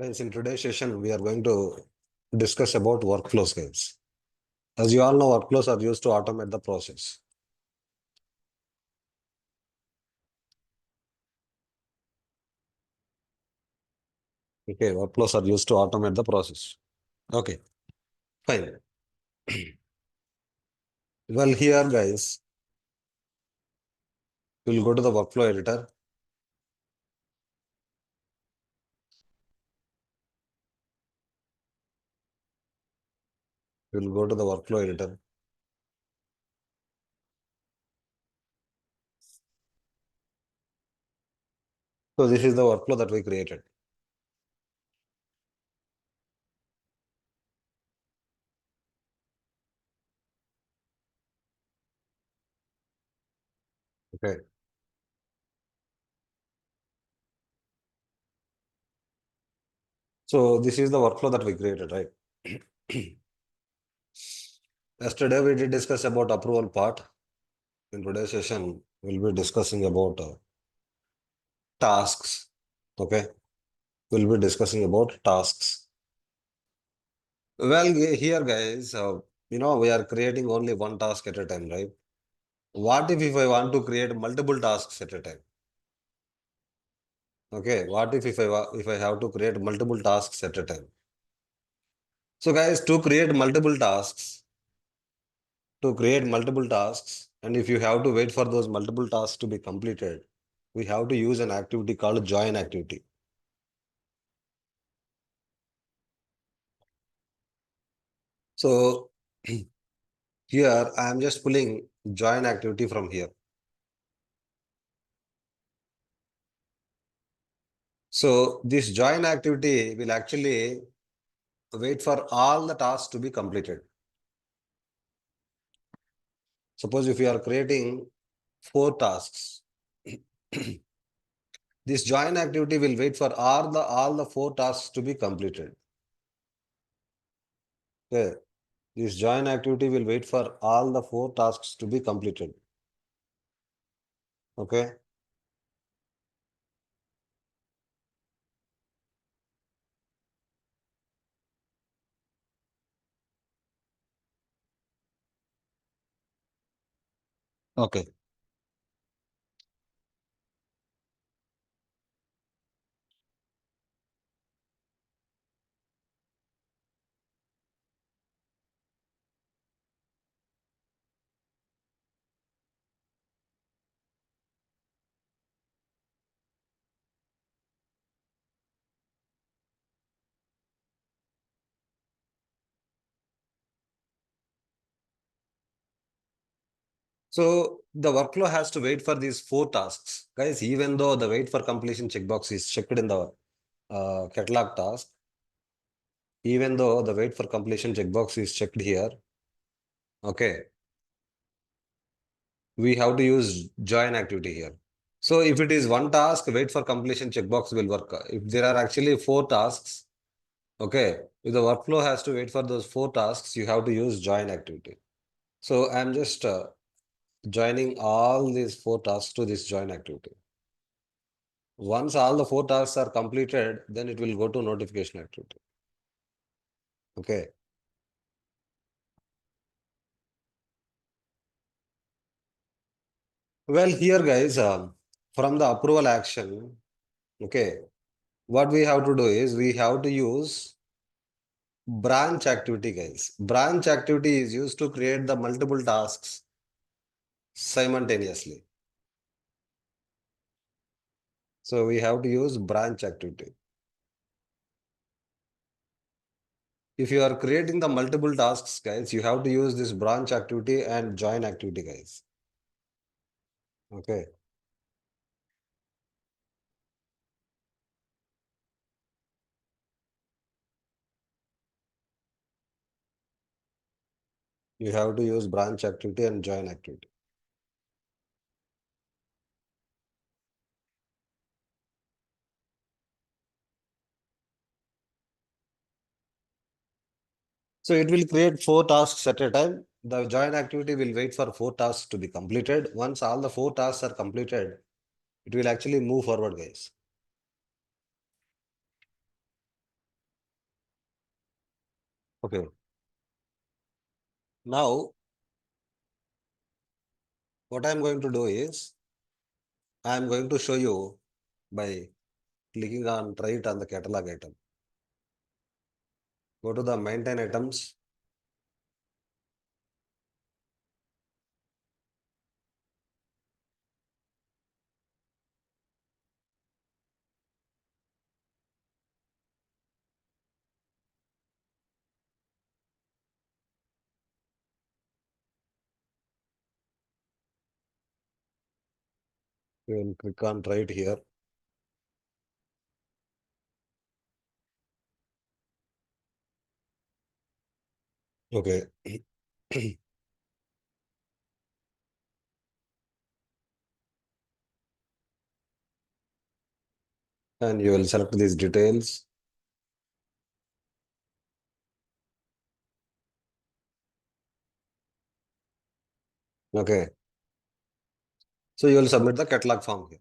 Guys, in today's session, we are going to discuss about workflows, guys. As you all know, workflows are used to automate the process. Okay, workflows are used to automate the process. Okay, fine. Well, here, guys, we'll go to the workflow editor. We'll go to the workflow editor. So this is the workflow that we created. Okay. So this is the workflow that we created, right? Yesterday, we did discuss about approval part. In today's session, we'll be discussing about tasks. Okay. We'll be discussing about tasks. Well, here, guys, we are creating only one task at a time, right? What if I want to create multiple tasks at a time? Okay, what if I have to create multiple tasks at a time? So, guys, to create multiple tasks, and if you have to wait for those multiple tasks to be completed, we have to use an activity called join activity. So, here I am just pulling join activity from here. So, this join activity will actually wait for all the tasks to be completed. Suppose if you are creating 4 tasks, this join activity will wait for all the 4 tasks to be completed. Okay. This join activity will wait for all the 4 tasks to be completed. Okay. Okay. So the workflow has to wait for these 4 tasks. Guys, even though the wait for completion checkbox is checked in the catalog task, even though the wait for completion checkbox is checked here, okay, we have to use join activity here. So if it is one task, wait for completion checkbox will work. If there are actually 4 tasks, okay, if the workflow has to wait for those 4 tasks, you have to use join activity. So I'm just joining all these 4 tasks to this join activity. Once all the 4 tasks are completed, then it will go to notification activity. Okay. Well, here guys, from the approval action, okay, what we have to do is we have to use branch activity, guys. Branch activity is used to create the multiple tasks simultaneously. So we have to use branch activity. If you are creating the multiple tasks, guys, you have to use this branch activity and join activity, guys. Okay. You have to use branch activity and join activity. So it will create 4 tasks at a time. The join activity will wait for 4 tasks to be completed. Once all the 4 tasks are completed, it will actually move forward, guys. Okay. Now, what I'm going to do is, I'm going to show you by clicking on try it on the catalog item. Go to the maintain items. You will click on try it here. Okay. And you will select these details. Okay. So you will submit the catalog form here.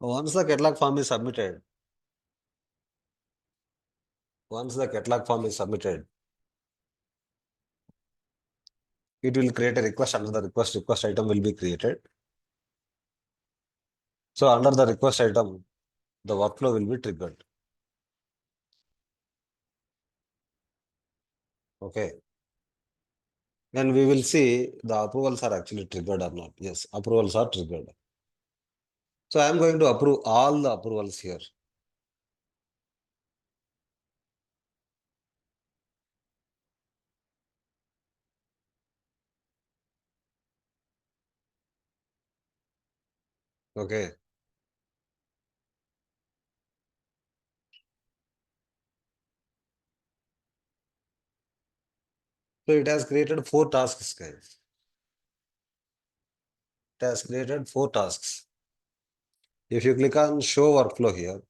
Once the catalog form is submitted, it will create a request. Under the request item will be created. So under the request item, the workflow will be triggered. Okay. Then we will see the approvals are actually triggered or not. Yes, approvals are triggered. So I am going to approve all the approvals here. Okay. So it has created 4 tasks, guys. It has created 4 tasks. If you click on show workflow here,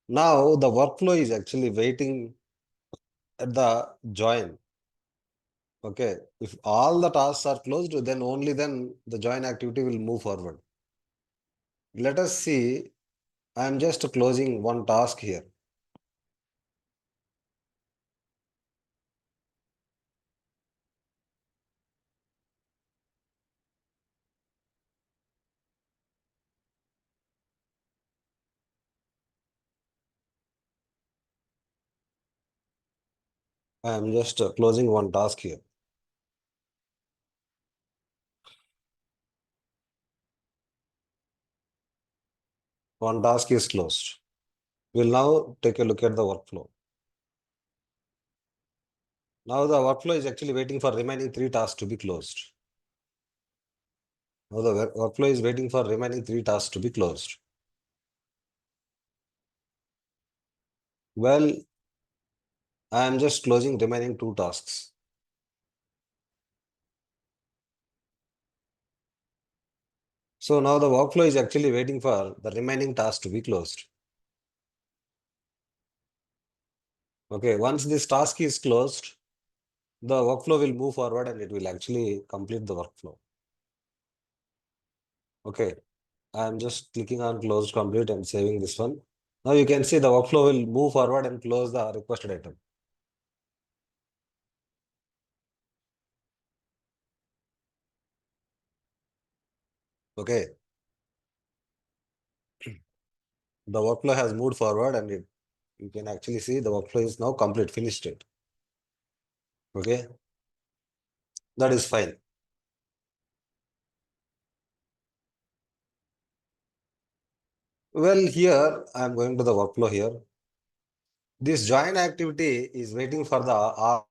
now the workflow is actually waiting at the join. Okay. If all the tasks are closed, then only then the join activity will move forward. Let us see. I am just closing one task here. I am just closing one task here. One task is closed. We'll now take a look at the workflow. Now the workflow is actually waiting for remaining 3 tasks to be closed. Now the workflow is waiting for remaining 3 tasks to be closed. Well, I am just closing remaining 2 tasks. So now the workflow is actually waiting for the remaining tasks to be closed. Okay, once this task is closed, the workflow will move forward and it will actually complete the workflow. Okay, I am just clicking on close complete and saving this one. Now you can see the workflow will move forward and close the requested item. Okay, the workflow has moved forward and you can actually see the workflow is now complete, finished it. Okay, that is fine. Well, here I am going to the workflow here. This join activity is waiting for the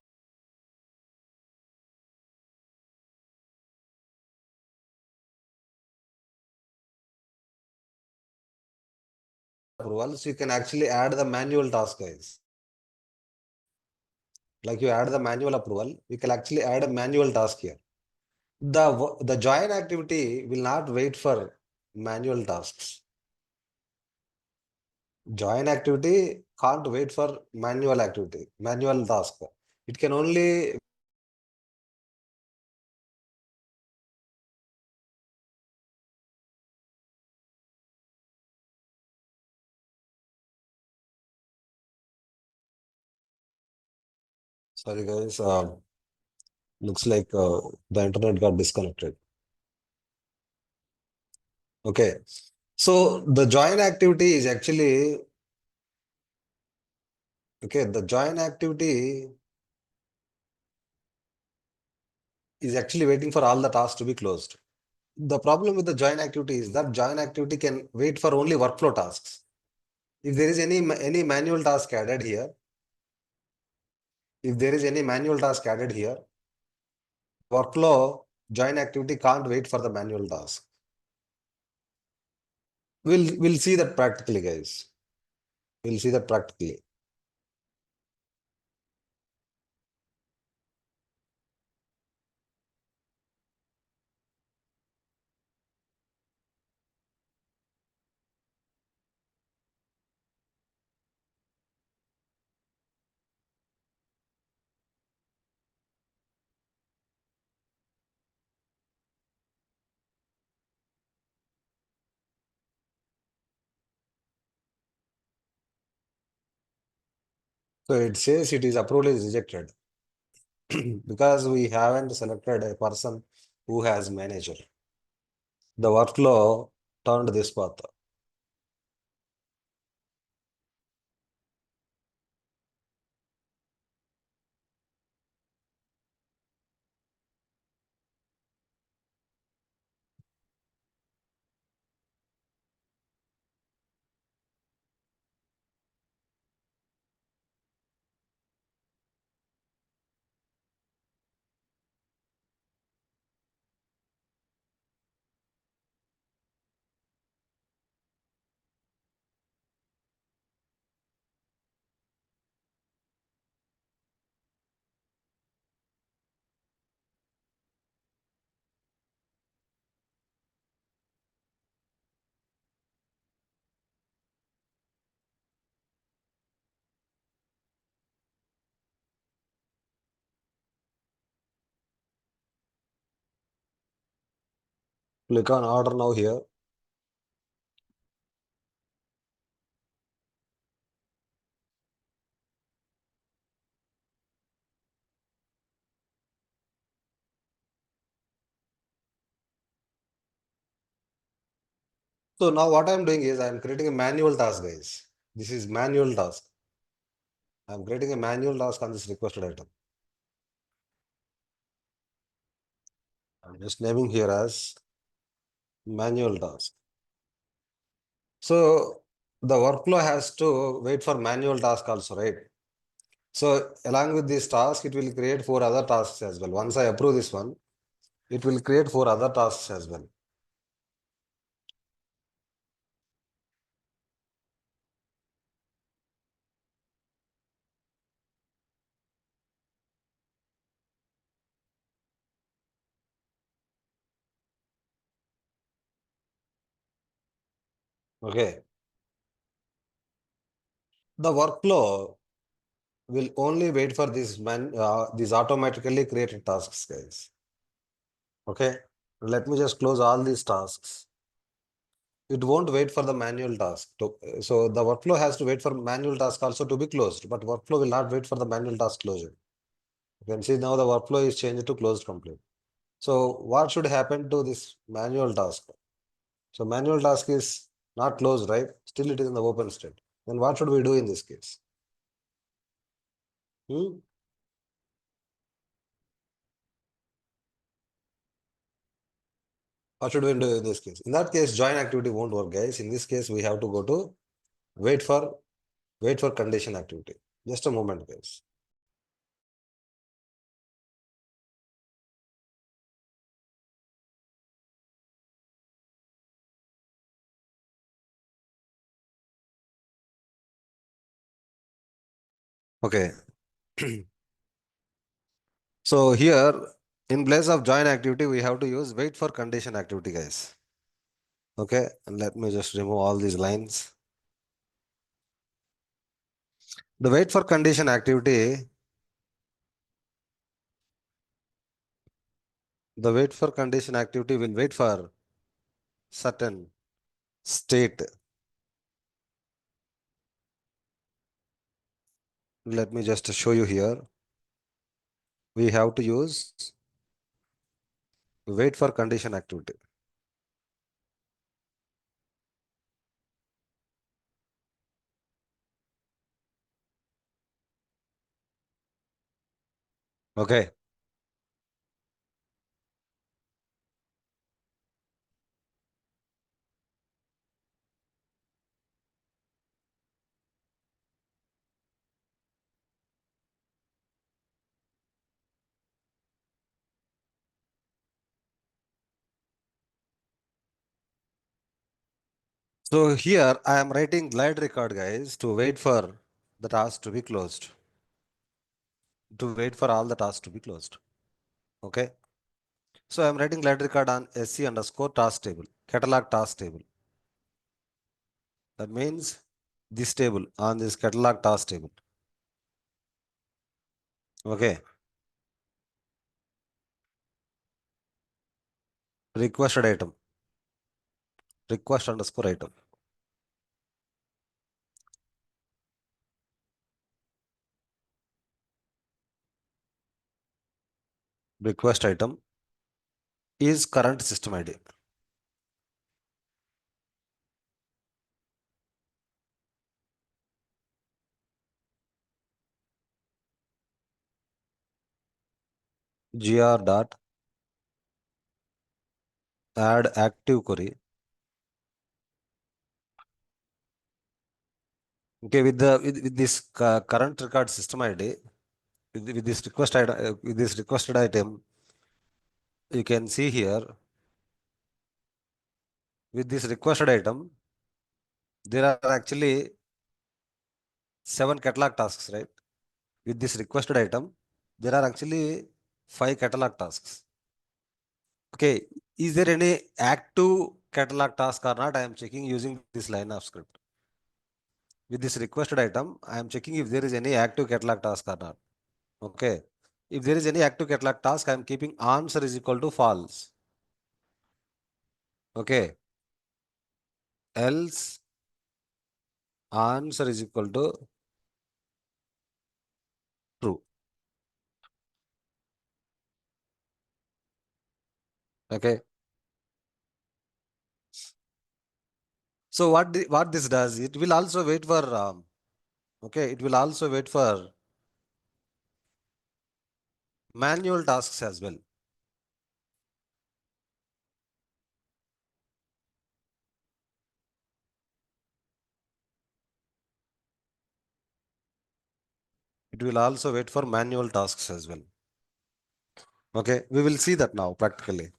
approvals. You can actually add the manual task, guys. Like you add the manual approval, you can actually add a manual task here. The join activity will not wait for manual tasks. Join activity can't wait for manual task. It can only Sorry guys, looks like the internet got disconnected. Okay, so the join activity is actually, okay, the join activity is actually waiting for all the tasks to be closed. The problem with the join activity is that join activity can wait for only workflow tasks. If there is any manual task added here, if there is any manual task added here, workflow join activity can't wait for the manual task. We'll see that practically, guys. We'll see that practically. So it says it is approved is rejected because we haven't selected a person who has manager. The workflow turned this path. Click on order now here. So now what I'm doing is I'm creating a manual task, guys. This is manual task. I'm creating a manual task on this requested item. I'm just naming here as manual task. So the workflow has to wait for manual task also, right? So along with this task, it will create 4 other tasks as well. Once I approve this one, it will create 4 other tasks as well. Okay. The workflow will only wait for these automatically created tasks, guys. Okay. Let me just close all these tasks. It won't wait for the manual task. So the workflow has to wait for manual task also to be closed, but workflow will not wait for the manual task closure. You can see now the workflow is changed to closed complete. So what should happen to this manual task? So manual task is not closed, right? Still it is in the open state. Then what should we do in this case? Hmm? What should we do in this case? In that case, join activity won't work, guys. In this case, we have to go to wait for wait for condition activity. Just a moment, guys. Okay. So here, in place of join activity, we have to use wait for condition activity, guys. Okay, and let me just remove all these lines. The wait for condition activity, the wait for condition activity will wait for certain state. Let me just show you here. we have to use wait for condition activity. Okay. So here I am writing glide record, guys, to wait for the task to be closed. To wait for all the tasks to be closed. Okay. So I'm writing glide record on SC underscore task table, catalog task table. That means this table on this catalog task table. Okay. Requested item. Request underscore item. Request item is current system ID. Gr dot add active query. Okay, with this current record system ID, with this request item, with this requested item, you can see here with this requested item, there are actually 7 catalog tasks, right? With this requested item, there are actually 5 catalog tasks. Okay, is there any active catalog task or not? I am checking using this line of script. With this requested item, I am checking if there is any active catalog task or not. Okay. If there is any active catalog task, I am keeping answer is equal to false. Okay. Else answer is equal to true. Okay. So what this does, it will also wait for okay, it will also wait for manual tasks as well. It will also wait for manual tasks as well. Okay, we will see that now practically.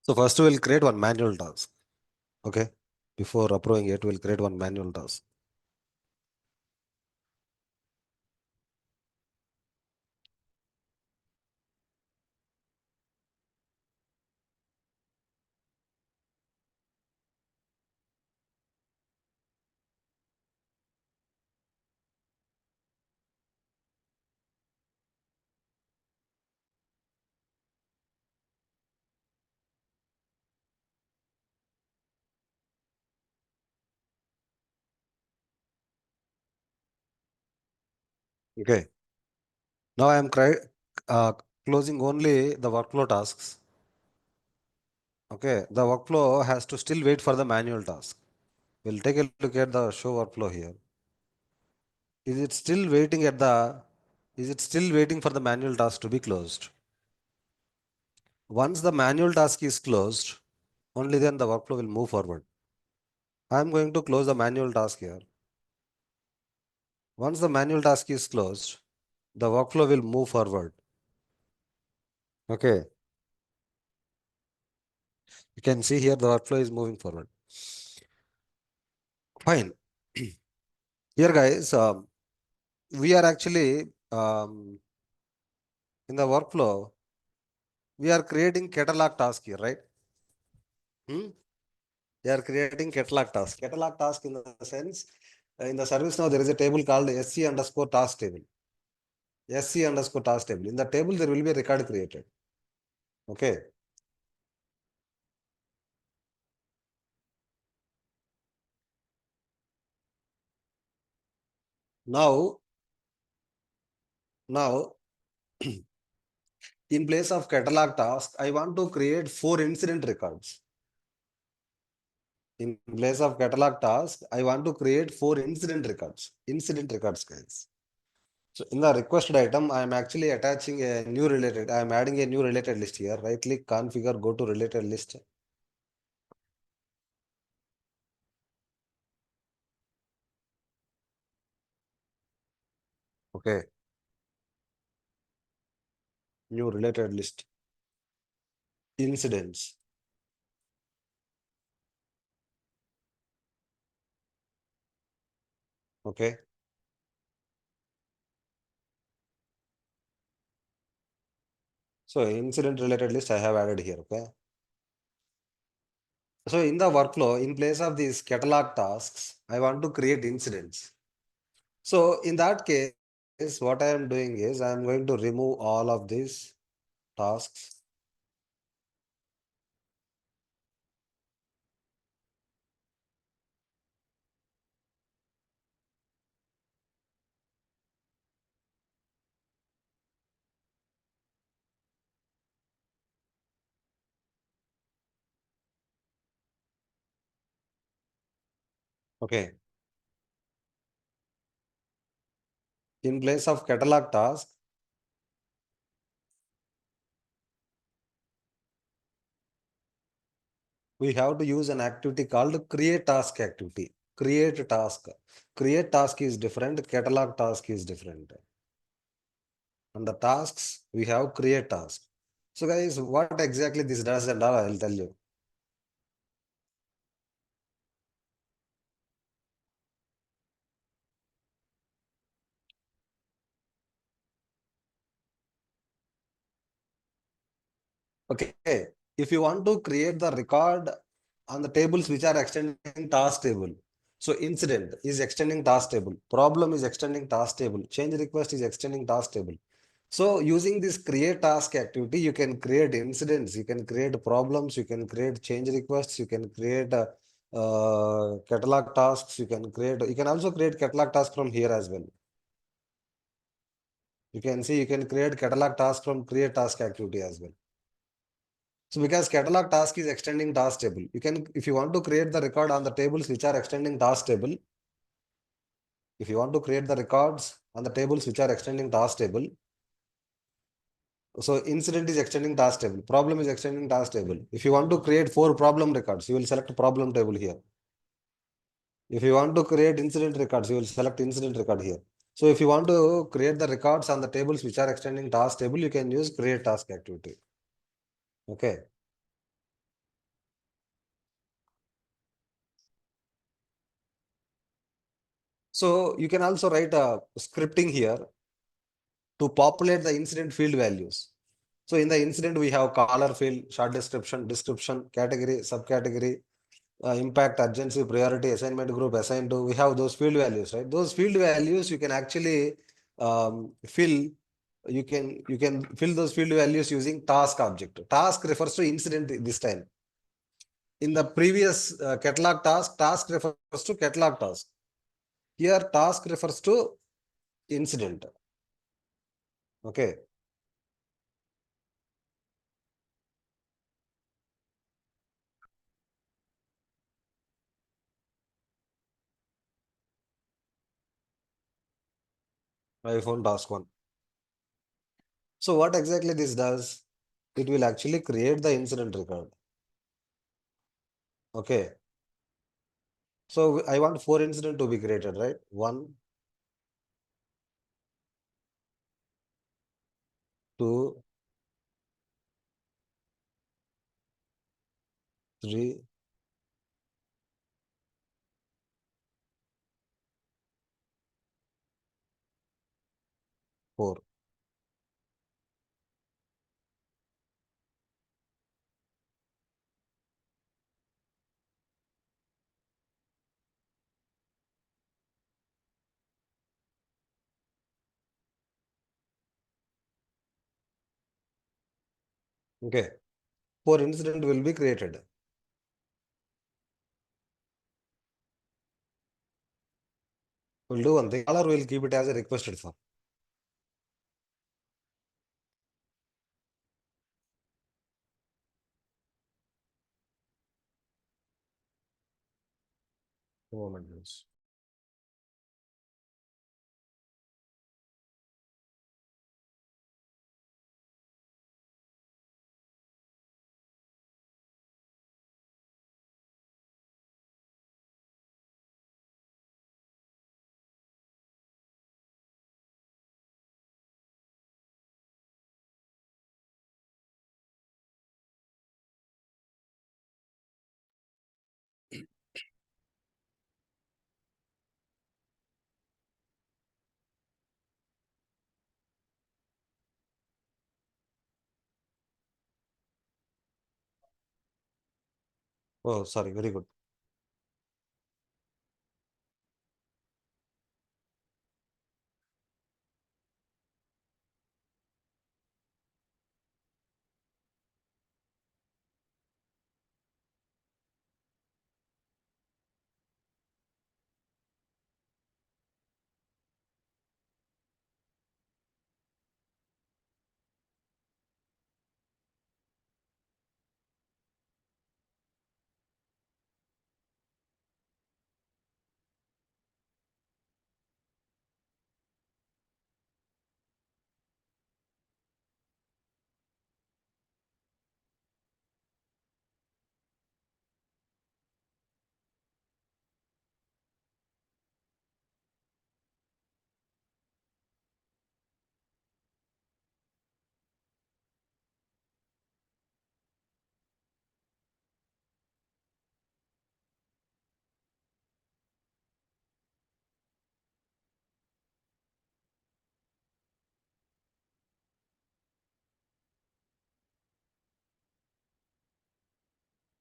So first we will create one manual task. Okay. Before approving it, we'll create one manual task. Okay. Now I am uh, closing only the workflow tasks. Okay. The workflow has to still wait for the manual task. We'll take a look at the show workflow here. Is it still waiting at the, is it still waiting for the manual task to be closed? Once the manual task is closed, only then the workflow will move forward. I'm going to close the manual task here. Once the manual task is closed, the workflow will move forward. Okay. You can see here the workflow is moving forward. Fine. Here, guys, we are actually in the workflow, we are creating catalog task here, right? They are creating catalog task. Catalog task in the sense, in the service now, there is a table called SC underscore task table. SC underscore task table. In the table, there will be a record created. Okay. Now, now, in place of catalog task, I want to create 4 incident records. In place of catalog task, I want to create 4 incident records. Incident records, guys. So in the requested item, I am actually attaching a new related. I am adding a new related list here. Right click, configure, go to related list. Okay. New related list. Incidents. Okay. So incident related list I have added here. Okay. So in the workflow, in place of these catalog tasks, I want to create incidents. So in that case, what I am doing is I am going to remove all of these tasks. Okay. In place of catalog task, we have to use an activity called create task activity. Create task. Create task is different. Catalog task is different. And the tasks, we have create task. So guys, what exactly this does and all, I'll tell you. Okay. If you want to create the record on the tables which are extending task table. So incident is extending task table. Problem is extending task table. Change request is extending task table. So using this create task activity, you can create incidents, you can create problems, you can create change requests, you can create catalog tasks, you can also create catalog tasks from here as well. You can see you can create catalog task from create task activity as well. So because catalog task is extending task table, you can, if you want to create the record on the tables which are extending task table, if you want to create the records on the tables which are extending task table, so incident is extending task table, problem is extending task table. If you want to create 4 problem records, you will select problem table here. If you want to create incident records, you will select incident record here. So if you want to create the records on the tables which are extending task table, you can use create task activity. Okay. So you can also write a scripting here to populate the incident field values. So in the incident, we have caller field, short description, category, subcategory, impact, urgency, priority, assignment group, assigned to, we have those field values, right? Those field values you can actually fill, you can fill those field values using task object. Task refers to incident this time. In the previous catalog task refers to catalog task. Here task refers to incident. Okay. I found task one. So what exactly this does? it will actually create the incident record. Okay. So I want 4 incidents to be created, right? 1, 2, 3, 4. Okay. 4 incidents will be created. We'll do one thing. Caller will keep it as a requested form. Moment, please. Oh, sorry. Very good.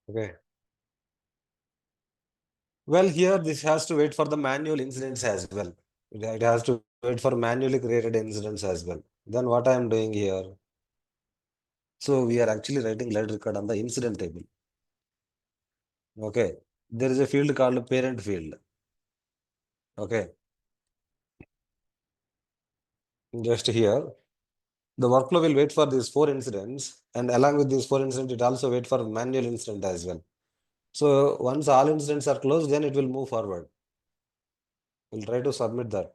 Okay. Well, here this has to wait for the manual incidents as well. It has to wait for manually created incidents as well. Then what I am doing here? So we are actually writing lead record on the incident table. Okay. There is a field called parent field. Okay. Just here. The workflow will wait for these 4 incidents, and along with these 4 incidents, it also wait for manual incident as well. So once all incidents are closed, then it will move forward. We'll try to submit that.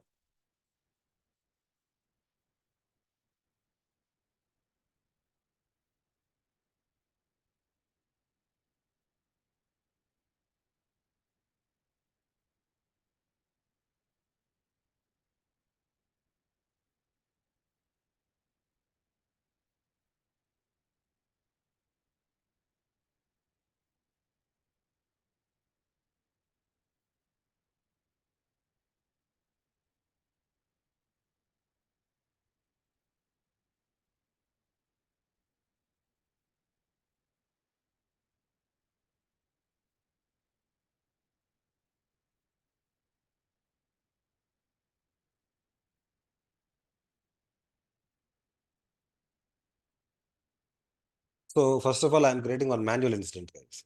So first of all, I'm creating one manual incident, guys.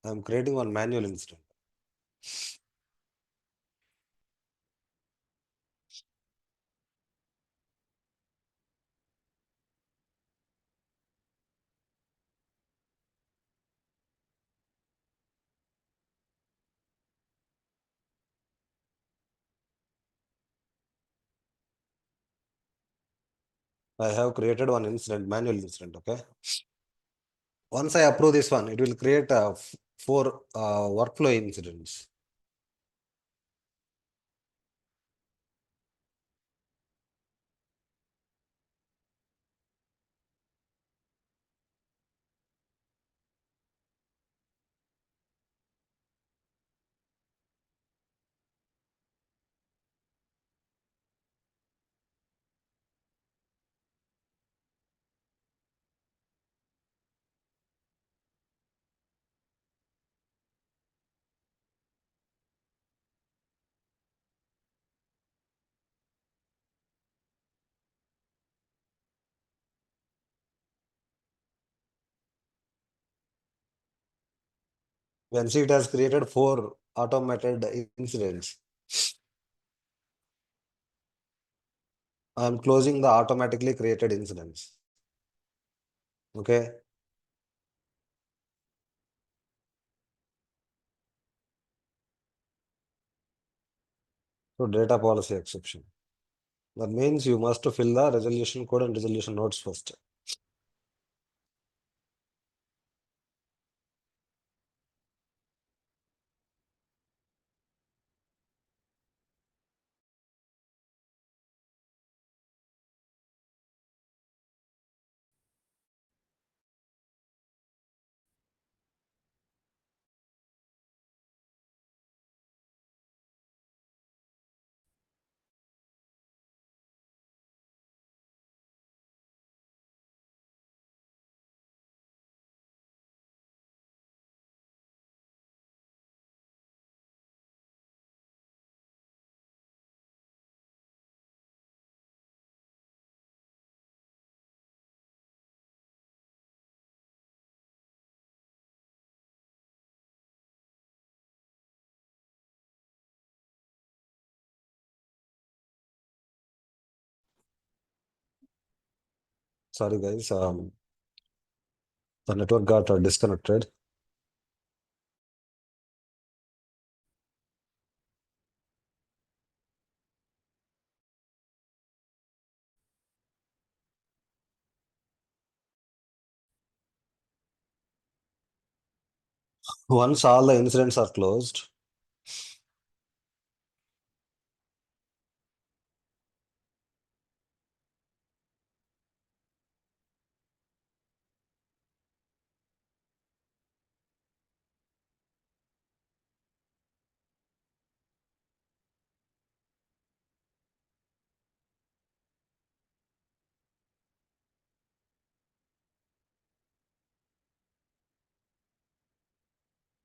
I'm creating one manual incident. I have created one incident, manual incident. Okay. Once I approve this one, it will create four workflow incidents. You can see it has created four automated incidents. I'm closing the automatically created incidents. Okay. So data policy exception. That means you must fill the resolution code and resolution notes first. Sorry guys, the network got disconnected. Once all the incidents are closed,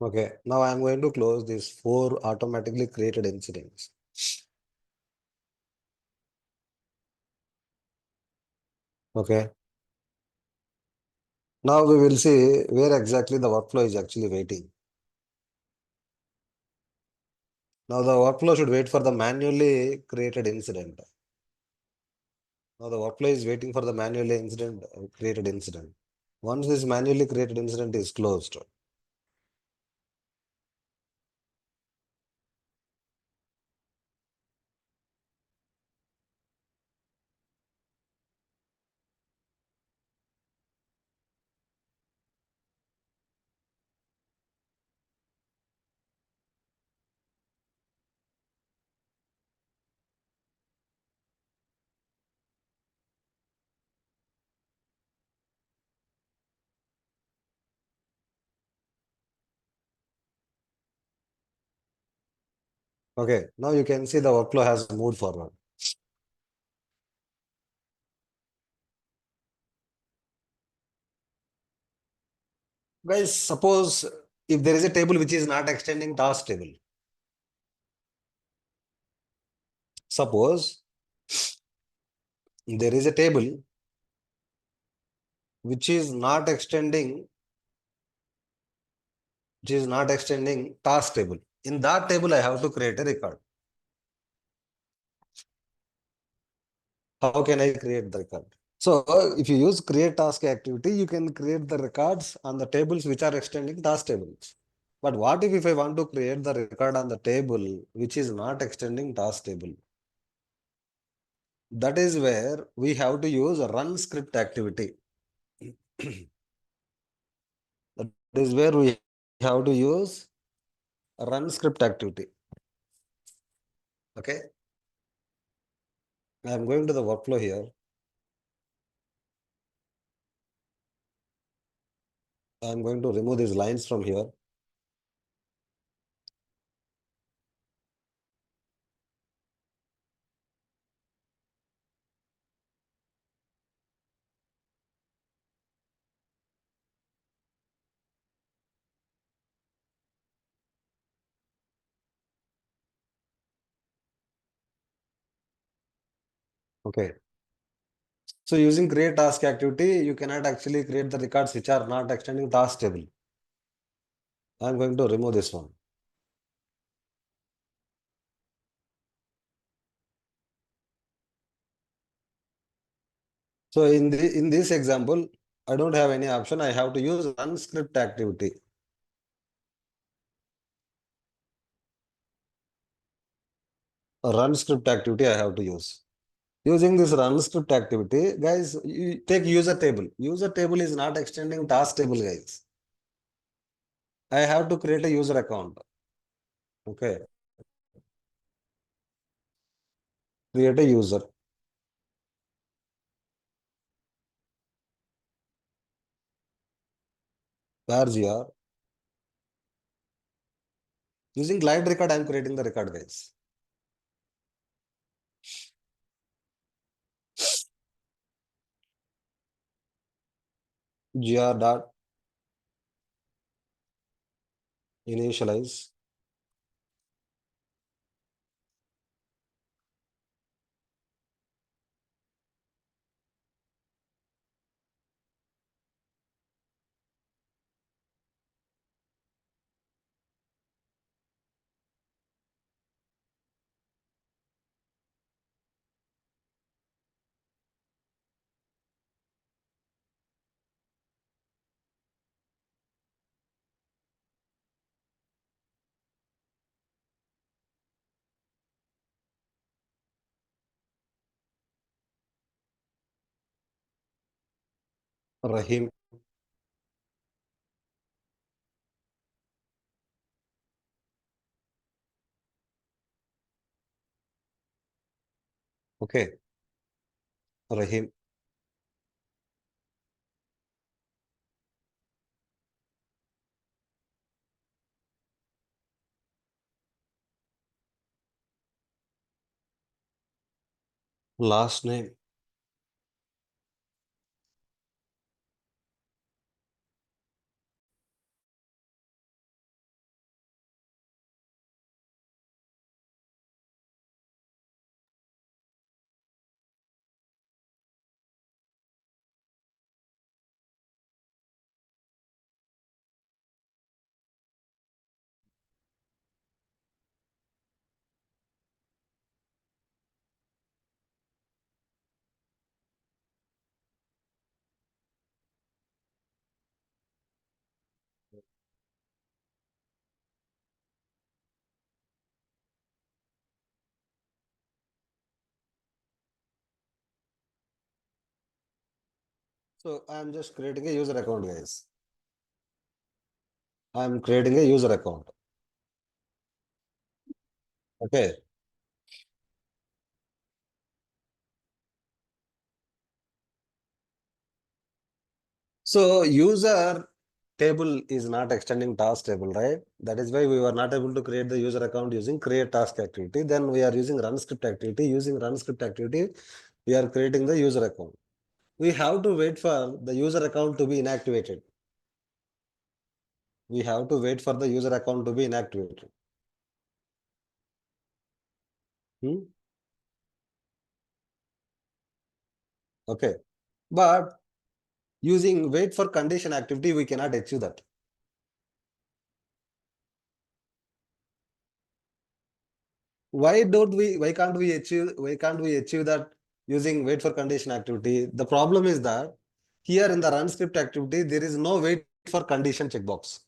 okay, now I'm going to close these four automatically created incidents. Okay. Now we will see where exactly the workflow is actually waiting. Now the workflow should wait for the manually created incident. Now the workflow is waiting for the manually created incident. Once this manually created incident is closed, okay, now you can see the workflow has moved forward. Guys, suppose if there is a table which is not extending task table, suppose there is a table which is not extending, task table. In that table, I have to create a record. How can I create the record? So if you use create task activity, you can create the records on the tables which are extending task tables. But what if I want to create the record on the table which is not extending task table? That is where we have to use a run script activity. That is where we have to use a run script activity. Okay. I am going to the workflow here. I am going to remove these lines from here. Okay. So using create task activity, you cannot actually create the records which are not extending task table. I am going to remove this one. So in this example, I don't have any option. I have to use run script activity. A run script activity I have to use. Using this run script activity, guys, you take user table. User table is not extending task table, guys. I have to create a user account. Okay. Create a user. Where GR. Using glide record, I am creating the record, guys. GR dot initialize. Rahim. Okay. Rahim. Last name. So I am just creating a user account, guys. I am creating a user account. Okay. So user table is not extending task table, right? That is why we were not able to create the user account using create task activity. Then we are using run script activity. Using run script activity, we are creating the user account. We have to wait for the user account to be inactivated. We have to wait for the user account to be inactivated. Hmm? Okay. But using wait for condition activity, we cannot achieve that. Why can't we achieve that using wait for condition activity? The problem is that here in the run script activity, there is no wait for condition checkbox.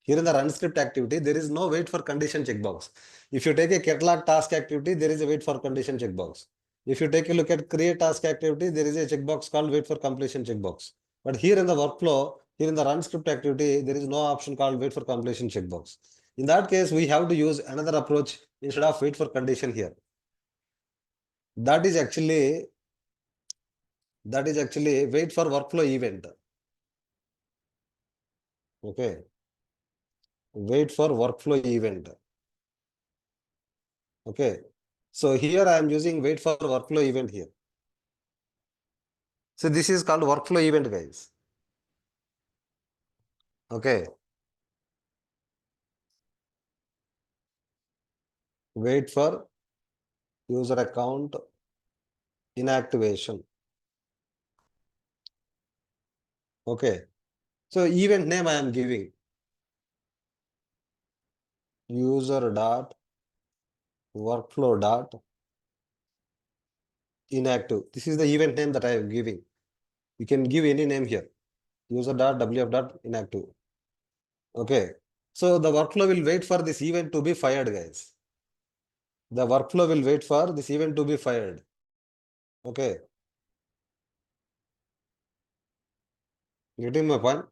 Here in the run script activity, there is no wait for condition checkbox. If you take a catalog task activity, there is a wait for condition checkbox. If you take a look at create task activity, there is a checkbox called wait for completion checkbox. But here in the workflow, here in the run script activity, there is no option called wait for completion checkbox. In that case, we have to use another approach instead of wait for condition here. That is actually wait for workflow event. Okay. Wait for workflow event. Okay. So here I am using wait for workflow event here. So this is called workflow event, guys. Okay. Wait for user account inactivation. Okay. So event name I am giving user dot workflow dot inactive. This is the event name that I am giving. You can give any name here. User dot wf dot inactive. Okay. So the workflow will wait for this event to be fired, guys. The workflow will wait for this event to be fired. Okay. Getting my point?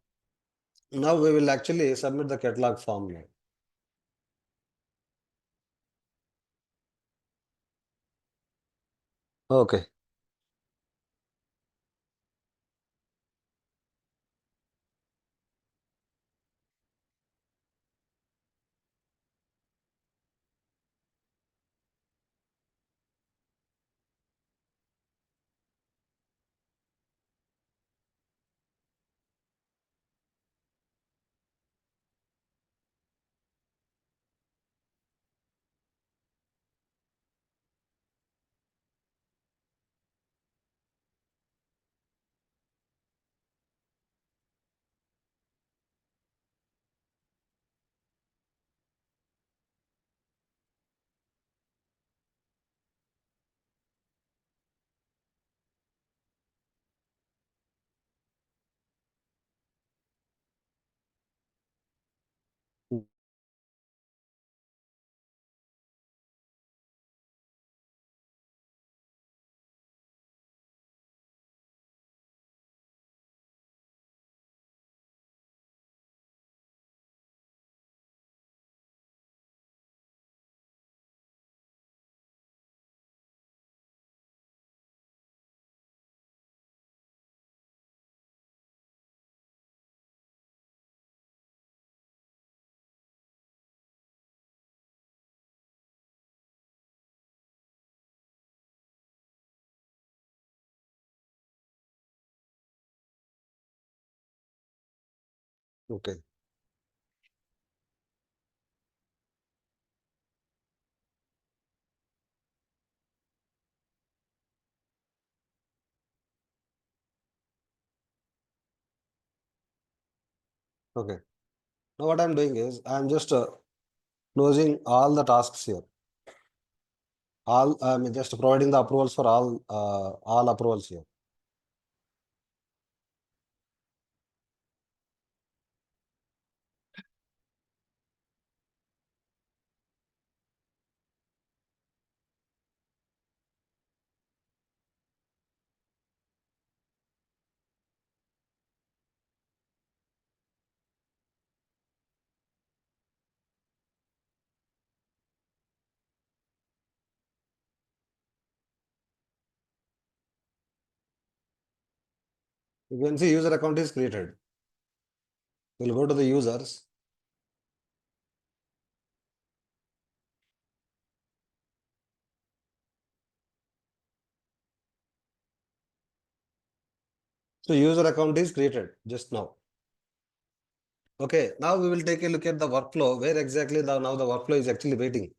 Now we will actually submit the catalog form now. Okay. Okay. Okay. Now what I'm doing is I'm just closing all the tasks here. I'm just providing the approvals for all approvals here. You can see user account is created. We'll go to the users. So user account is created just now. Okay, now we will take a look at the workflow, where exactly now the workflow is actually waiting.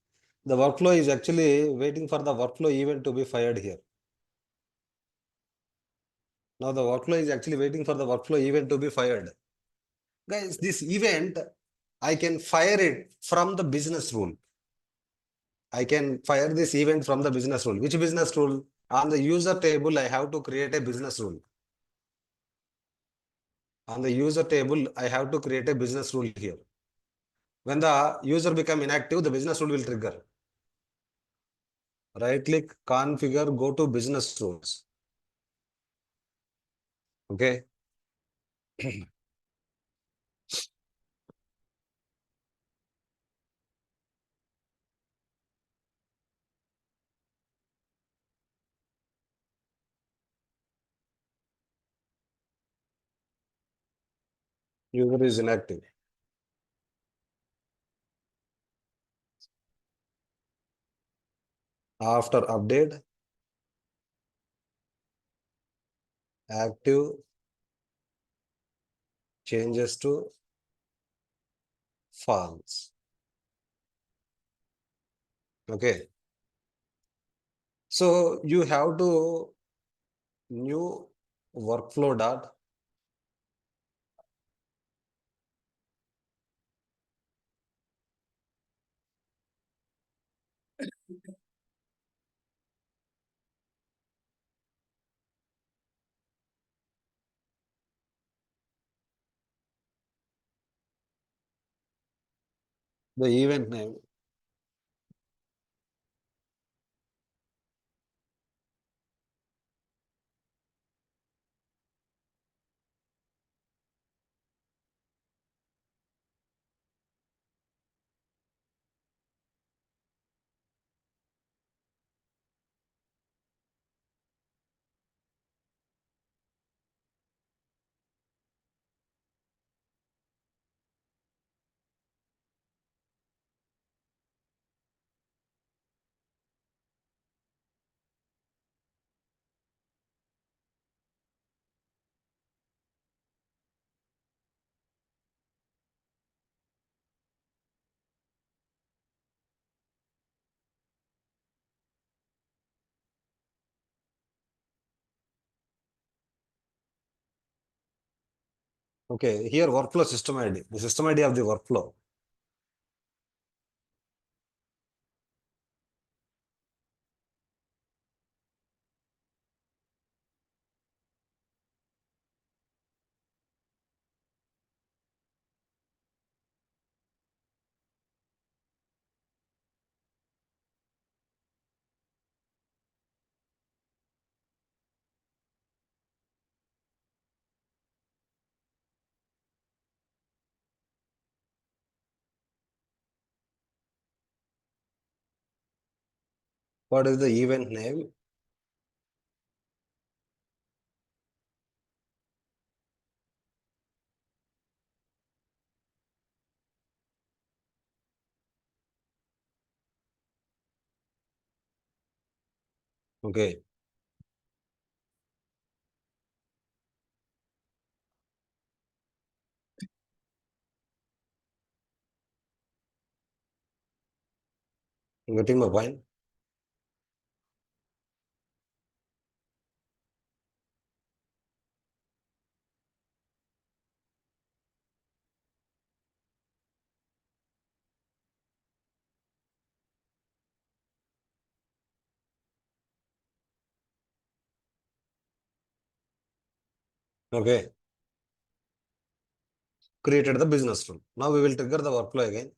The workflow is actually waiting for the workflow event to be fired here. Now the workflow is actually waiting for the workflow event to be fired. Guys, this event, I can fire it from the business rule. I can fire this event from the business rule. Which business rule? On the user table, I have to create a business rule. On the user table, I have to create a business rule here. When the user become inactive, the business rule will trigger. Right click, configure, go to business rules. Okay. User is inactive. After update, active changes to false. Okay. So you have to new workflow dot. The event name. Okay, here workflow system ID, the system ID of the workflow. What is the event name? Okay. Getting my point? Okay. Created the business rule. Now we will trigger the workflow again.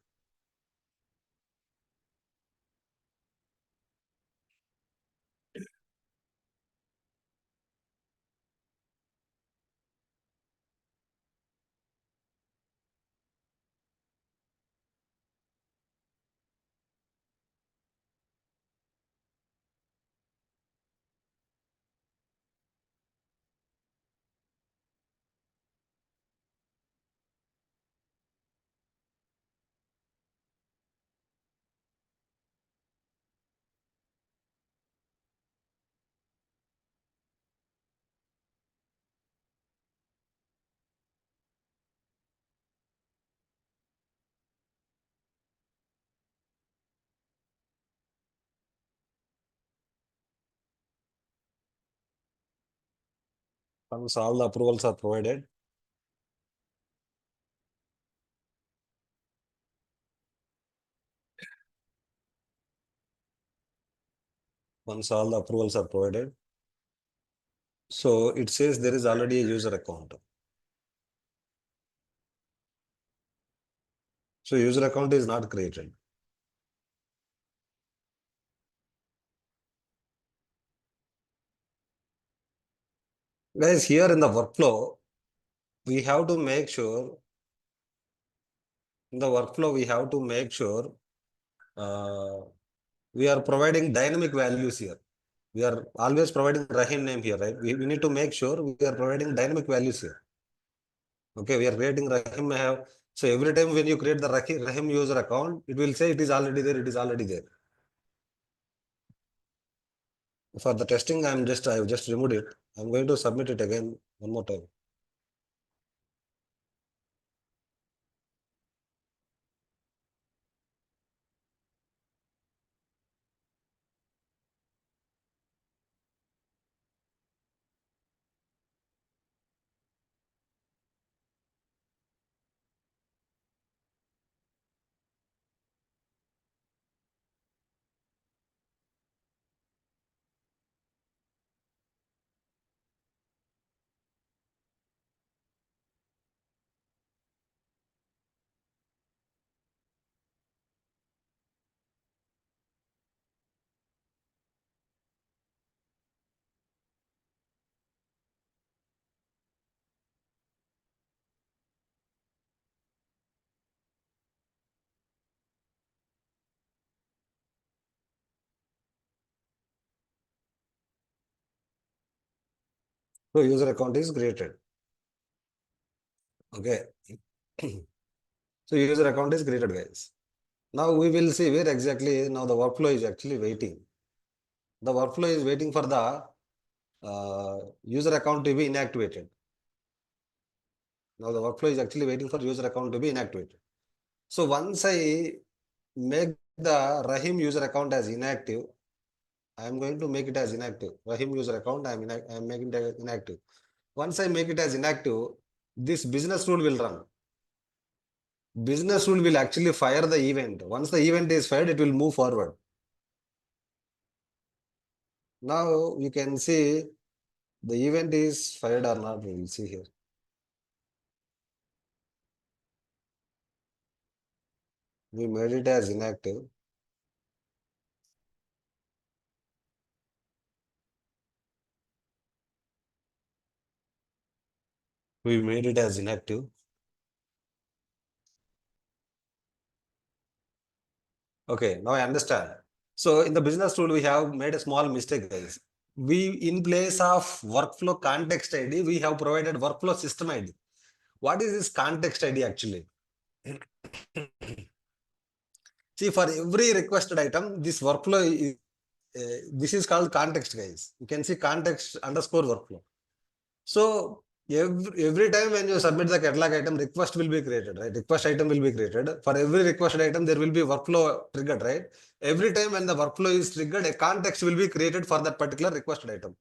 Once all the approvals are provided, once all the approvals are provided, so it says there is already a user account. So user account is not created. Guys, here in the workflow, we have to make sure, in the workflow, we have to make sure uh, we are providing dynamic values here. We are always providing Rahim name here, right? We need to make sure we are providing dynamic values here. Okay, we are creating Rahim have. So every time when you create the Rahim user account, it will say it is already there, it is already there. For the testing, I've just removed it. I'm going to submit it again one more time. So user account is created. Okay. So user account is created, guys. Now we will see where exactly now the workflow is actually waiting. The workflow is waiting for the user account to be inactivated. Now the workflow is actually waiting for user account to be inactivated. So once I make the Rahim user account as inactive, I am going to make it as inactive. Rahim user account, I am making it as inactive. Once I make it as inactive, this business rule will run. Business rule will actually fire the event. Once the event is fired, it will move forward. Now you can see the event is fired or not. We will see here. We made it as inactive. We made it as inactive. Okay, now I understand. So in the business rule, we have made a small mistake, guys. We, in place of workflow context ID, we have provided workflow system ID. What is this context ID actually? See, for every requested item, this workflow is, this is called context, guys. You can see context underscore workflow. So every time when you submit the catalog item, request will be created, right? Request item will be created. For every requested item, there will be workflow triggered, right? Every time when the workflow is triggered, a context will be created for that particular requested item.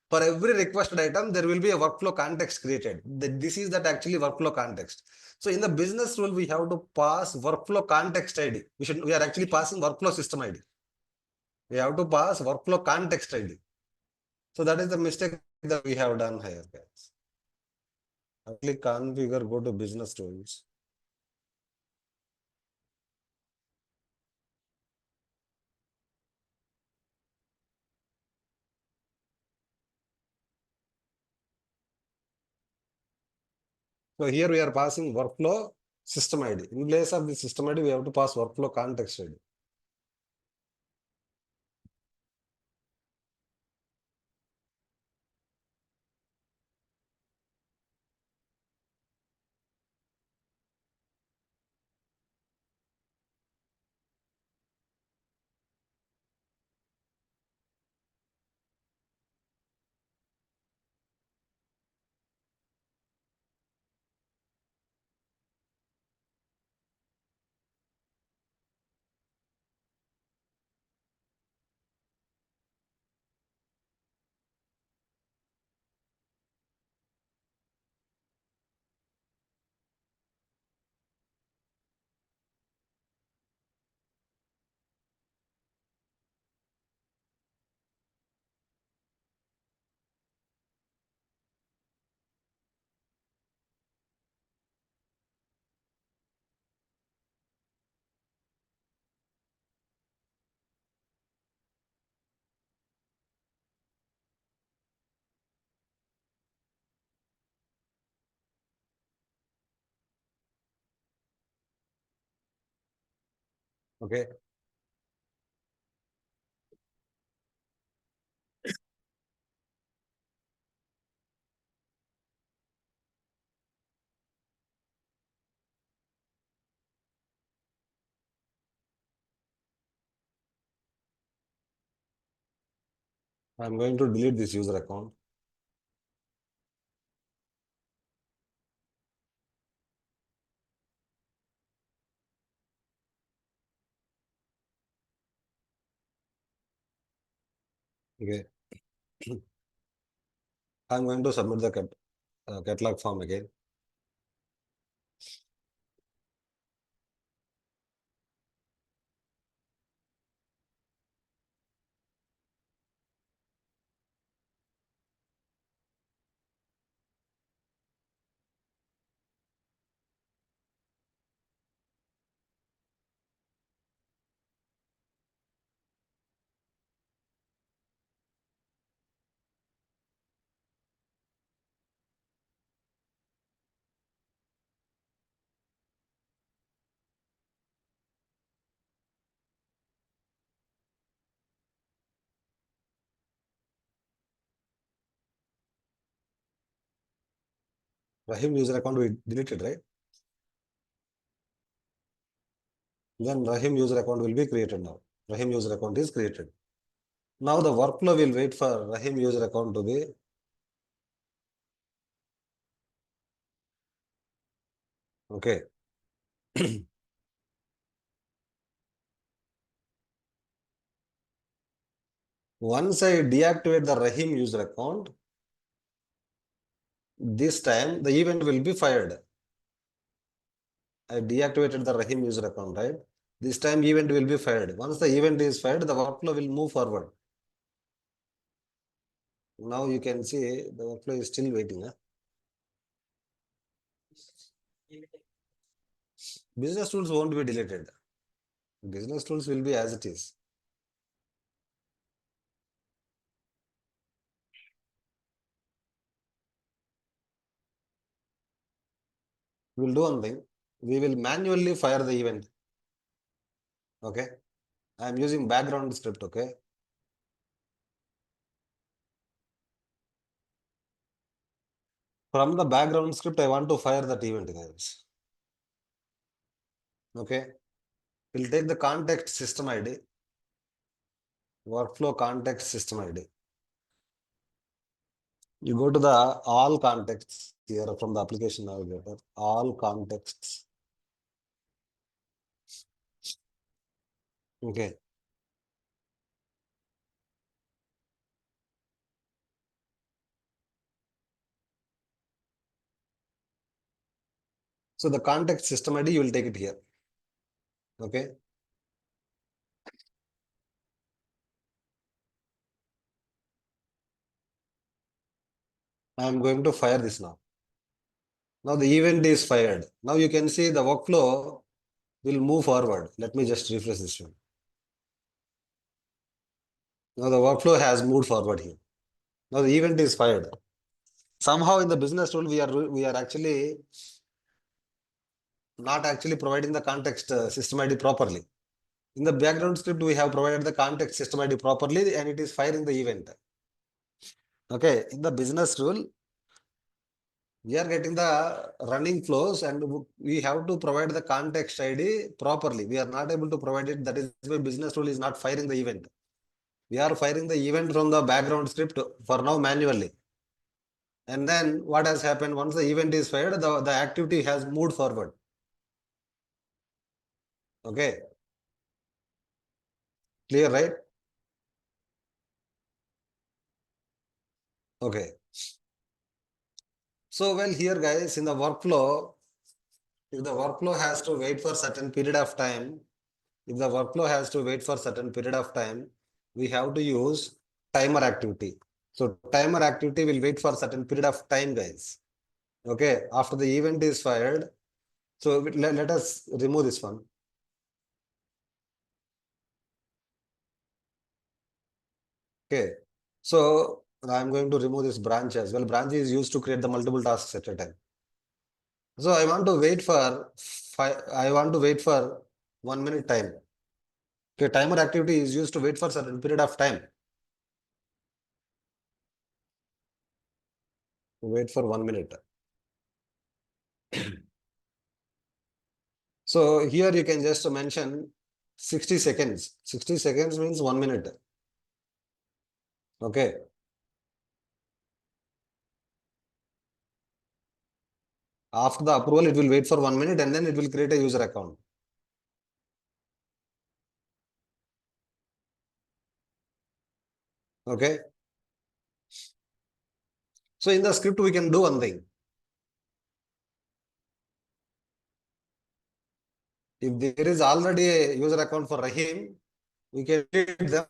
For every requested item, there will be a workflow context created. This is that actually workflow context. So in the business rule, we have to pass workflow context ID. We are actually passing workflow system ID. We have to pass workflow context ID. So that is the mistake that we have done here, guys. I click configure, go to business tools. So here we are passing workflow system ID. In place of the system ID, we have to pass workflow context ID. Okay. I'm going to delete this user account. Okay. I'm going to submit the catalog form again. Rahim user account we deleted, right? Then Rahim user account will be created now. Rahim user account is created. Now the workflow will wait for Rahim user account to be okay. Once I deactivate the Rahim user account, this time the event will be fired. I deactivated the Rahim user account, right? This time event will be fired. Once the event is fired, the workflow will move forward. Now you can see the workflow is still waiting. Huh? Business tools won't be deleted. Business tools will be as it is. We'll do one thing. We will manually fire the event. Okay. I'm using background script. Okay. From the background script, I want to fire that event, guys. Okay. We'll take the context system ID, workflow context system ID. You go to the all contexts here from the application navigator, all contexts. Okay. So the context system ID, you will take it here. Okay. I'm going to fire this now. Now the event is fired. Now you can see the workflow will move forward. Let me just refresh this one. Now the workflow has moved forward here. Now the event is fired. Somehow in the business tool, we are actually not actually providing the context system ID properly. In the background script, we have provided the context system ID properly and it is firing the event. Okay, in the business tool, we are getting the running flows and we have to provide the context ID properly. We are not able to provide it. That is why business tool is not firing the event. We are firing the event from the background script for now manually. And then what has happened once the event is fired, the activity has moved forward. Okay. Clear, right? Okay. So, well, here guys, in the workflow, if the workflow has to wait for certain period of time, if the workflow has to wait for certain period of time, we have to use timer activity. So timer activity will wait for certain period of time, guys. Okay. After the event is fired, so let us remove this one. Okay. So I'm going to remove this branch as well. Branch is used to create the multiple tasks at a time. So I want to wait for 1 minute time. Okay, timer activity is used to wait for certain period of time. Wait for 1 minute. So here you can just mention 60 seconds. 60 seconds means 1 minute. Okay. After the approval, it will wait for 1 minute and then it will create a user account. Okay. So in the script, we can do one thing. If there is already a user account for Rahim, we can delete them.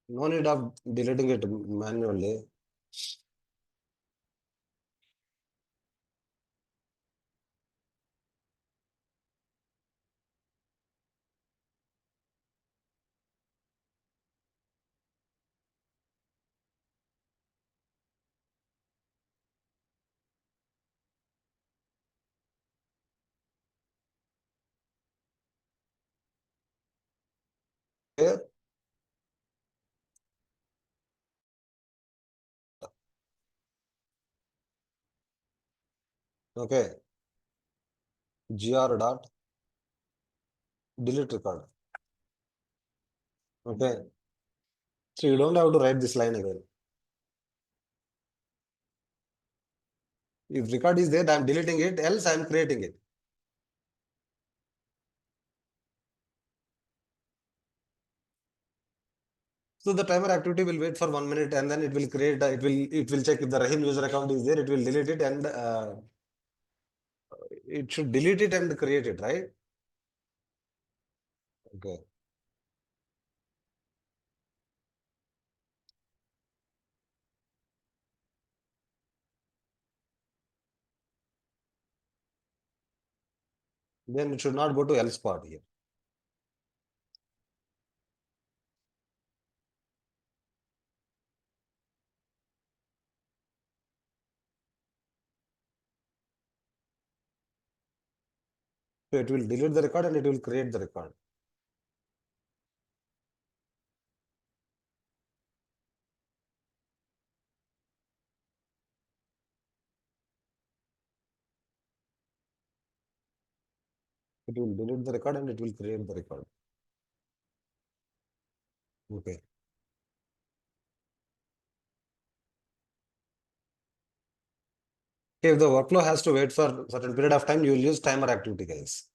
No need of deleting it manually. Okay. Okay. gr dot delete record. Okay. So you don't have to write this line again. If record is there, I am deleting it, else I am creating it. So the timer activity will wait for 1 minute and then it will create, it will check if the Rahim user account is there, it will delete it and it should delete it and create it, right? Okay. Then it should not go to else part here. So it will delete the record and it will create the record. It will delete the record and it will create the record. Okay. If the workflow has to wait for a certain period of time, you will use timer activity, guys.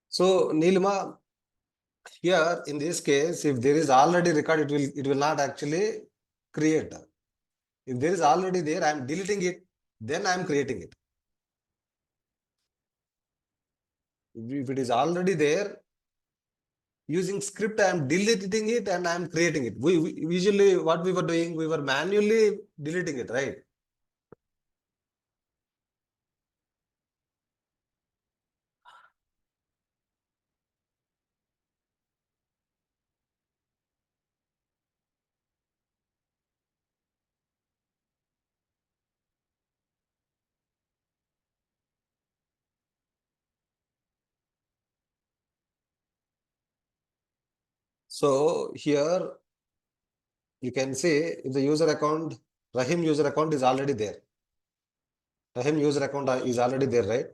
So Nilima, here in this case, if there is already record, it will not actually create. If there is already there, I am deleting it, then I am creating it. If it is already there, using script, I am deleting it and I am creating it. We usually what we were doing, we were manually deleting it, right? So here you can see if the user account, Rahim user account is already there. Rahim user account is already there, right?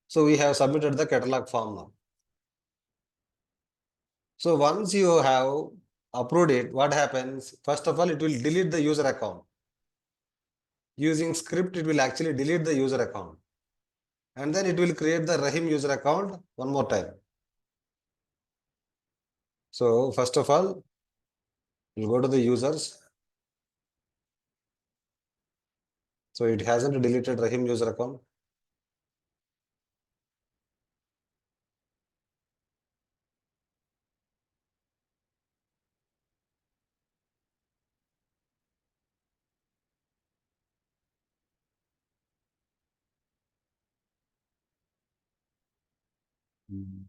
So we have submitted the catalog form now. So once you have approved it, what happens? First of all, it will delete the user account. Using script, it will actually delete the user account. And then it will create the Rahim user account one more time. So first of all, we'll go to the users. So it hasn't deleted Rahim user account. Mm.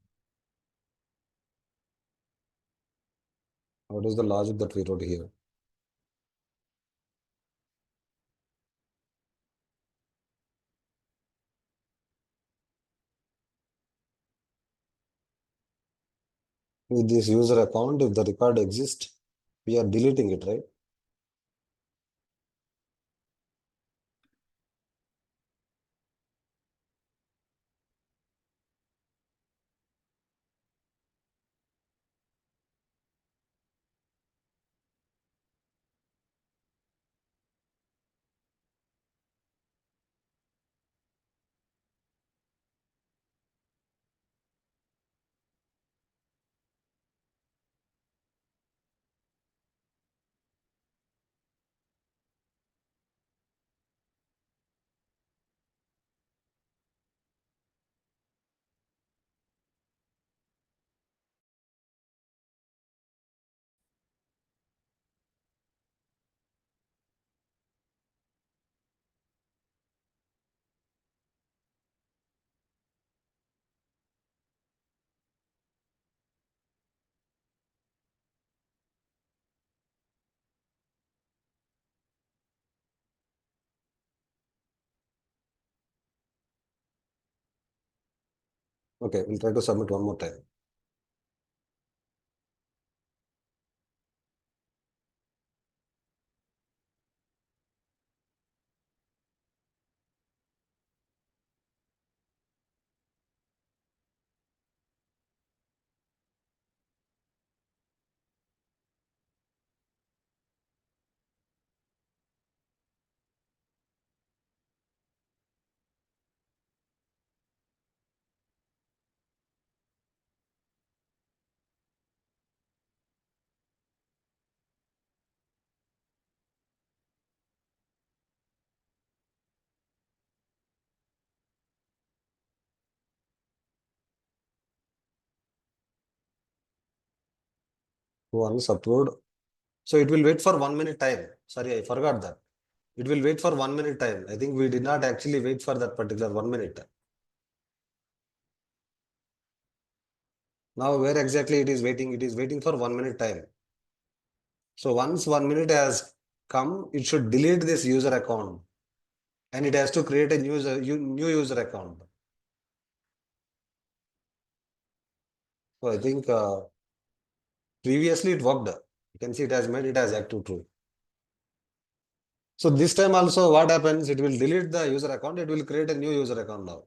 What is the logic that we wrote here? With this user account, if the record exists, we are deleting it, right? Okay, we'll try to submit one more time. Once approved. So it will wait for 1 minute time. Sorry, I forgot that. It will wait for 1 minute time. I think we did not actually wait for that particular 1 minute. Now, where exactly it is waiting? It is waiting for 1 minute time. So once 1 minute has come, it should delete this user account and it has to create a new user account. So I think previously it worked. You can see it has made it as active true. So this time also what happens? It will delete the user account. It will create a new user account now.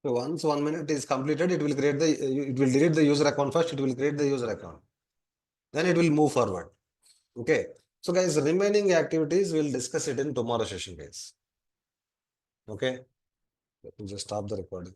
So once 1 minute is completed, it will create it will delete the user account first. It will create the user account. Then it will move forward. Okay. So guys, remaining activities we'll discuss it in tomorrow session, guys. Okay. Let me just stop the recording.